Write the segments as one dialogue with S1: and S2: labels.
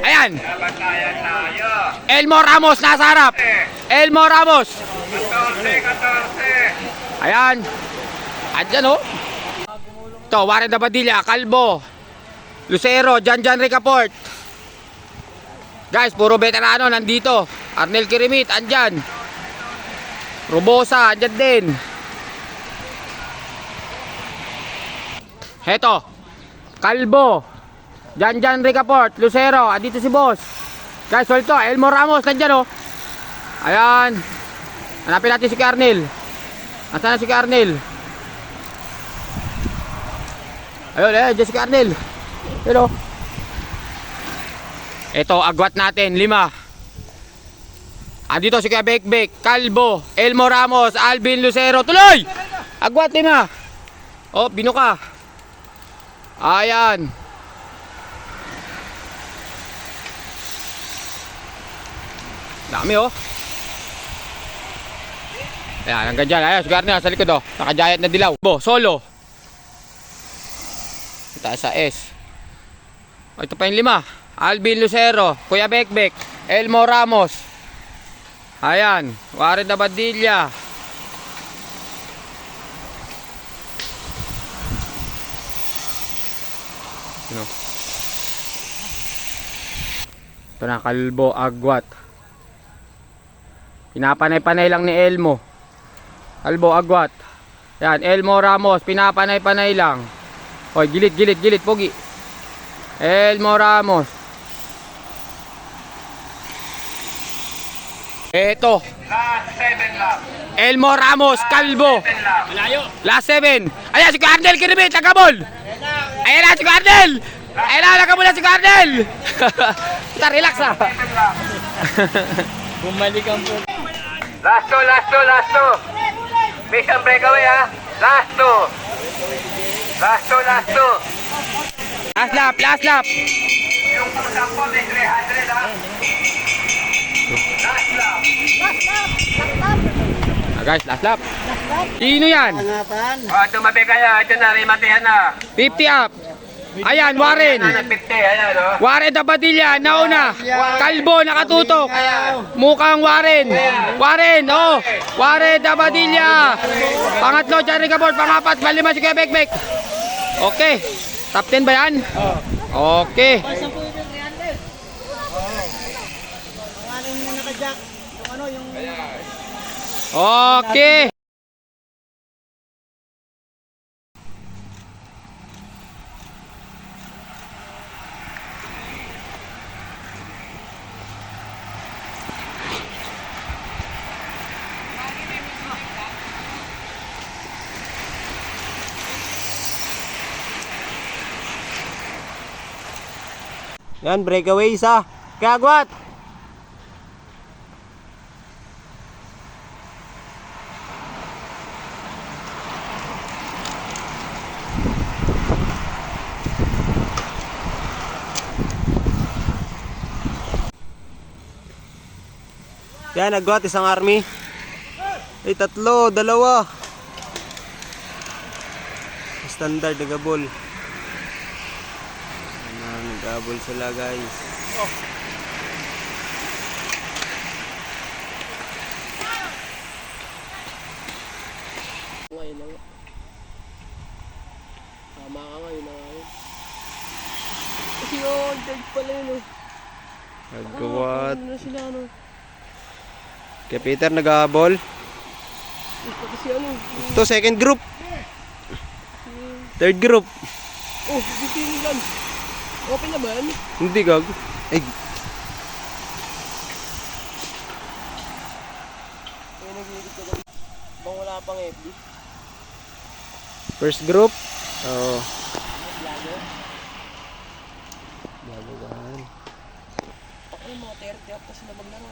S1: Ayan. Elmo Ramos nasa harap. Elmo Ramos. Ayan. Andyan oh. Ito, Warren Dabadilla, Calvo, Lucero, Jan Ricaport. Guys, puro veterano nandito. Arnel Kirimit, andyan. Robosa, andyan din. Heto, Calvo, Jan Ricaport, Lucero, andito si boss. Guys, solto, Elmo Ramos, nandyan oh. Ayan. Hanapin natin si Arnel. Nasaan na si Arnel? Ayun, Jessica Arnel. Hello. Ito, agwat natin, 5. Andito si Kuya Bekbek, Calvo, Elmo Ramos, Alvin Lucero. Tuloy! Agwat 5. Oh, binuka. Ayan. Dami oh. Ayan, hanggang dyan. Ayan, si Arnel sa likod oh. Nakajayat na dilaw. Solo. Tayo sa S. O, ito pa yung 5. Alvin Lucero, Kuya Bekbek, Elmo Ramos. Ayan, Warren Dabadilla. Ito na, Calvo, agwat. Pinapanay-panay lang ni Elmo. Calvo, agwat. Ayan, Elmo Ramos, pinapanay-panay lang. Hoy, gilid, pogi. Elmo Ramos. Eto.
S2: Last 7 lang.
S1: Elmo Ramos, Calvo.
S2: Malayo.
S1: Last 7. Ayan, si Cardel Kiribit, nagkabol. Ayan na, si Cardel. Ayan na, nagkabol na si Cardel. Kita, relax ha.
S3: Bumalik ang po.
S2: Last 2. Mission breakaway ha. Last 2. Last 2.
S1: Last lap.
S2: Yung pusang po, may 300 ha. Last lap.
S1: Guys, last lap. Sino yan?
S2: Tumabi kayo. Ito na, rimatihan na.
S1: 50 up. Ayan, Warren.
S2: 50, ayan o.
S1: Warren Dabadilla, nauna. Calvo, nakatutok. Mukhang Warren. Warren Dabadilla. Pangatlo, Jan Ricaport. Pangapat, palima si Kuya Bekbek. Okay. Top 10 ba yan? Okay. Okay.
S3: Yan, breakaway isa. Kagwat! Yan, agwat, isang army. Ay, 3, 2. Standard, nagabol. Nagabol sila, guys. Ngayon na nga. Tama ka ngayon na ngayon. Kasi dead pala yun oh.
S1: Agwat.
S3: Ano na sila ano.
S1: Kaya Peter, nag-ahabol.
S3: Ito kasi ano.
S1: Ito, second group. Third group.
S3: Oh, dito yung lang. Open na ba yan?
S1: Hindi, gago. Ay,
S3: Kaya nag-iigit ka lang. Bang wala pang FB.
S1: first group. Oo.
S3: Lago.
S1: Baguhan.
S3: Ako yung mga 30 up kasi na maglaro.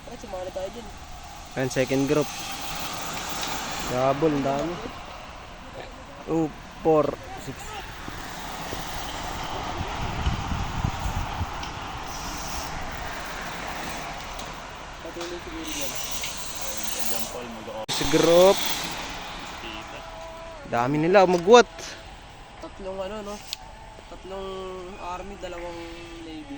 S3: Bakit sumali tayo dyan?
S1: Ayan, second group. Gabol, ang dami. 2, 4, 6.
S3: Patuloy siguro yan.
S1: Sa group. Dami nila, magwat.
S3: Tatlong ano no? Tatlong army, 2 navy.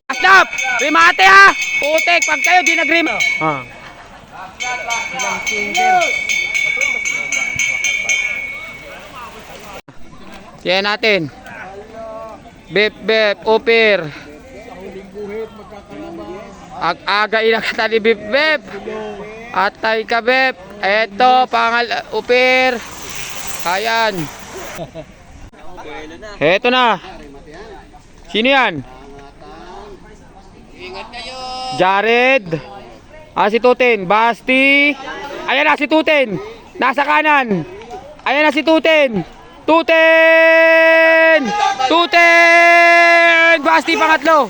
S1: Last Stop! Remate ha! Putek, pag kayo di nag-rim. Ah. Yan natin. Bep, bep, upir. Aga inakata ni bep, bep. Atay ka, bep. Eto, upir. Ayan. Eto na. Sino yan? Jared. Si Tuten. Basti. Ayan na si Tuten. Nasa kanan. Ayan na si Tuten. Tuten! Tuten! Basti pangatlo.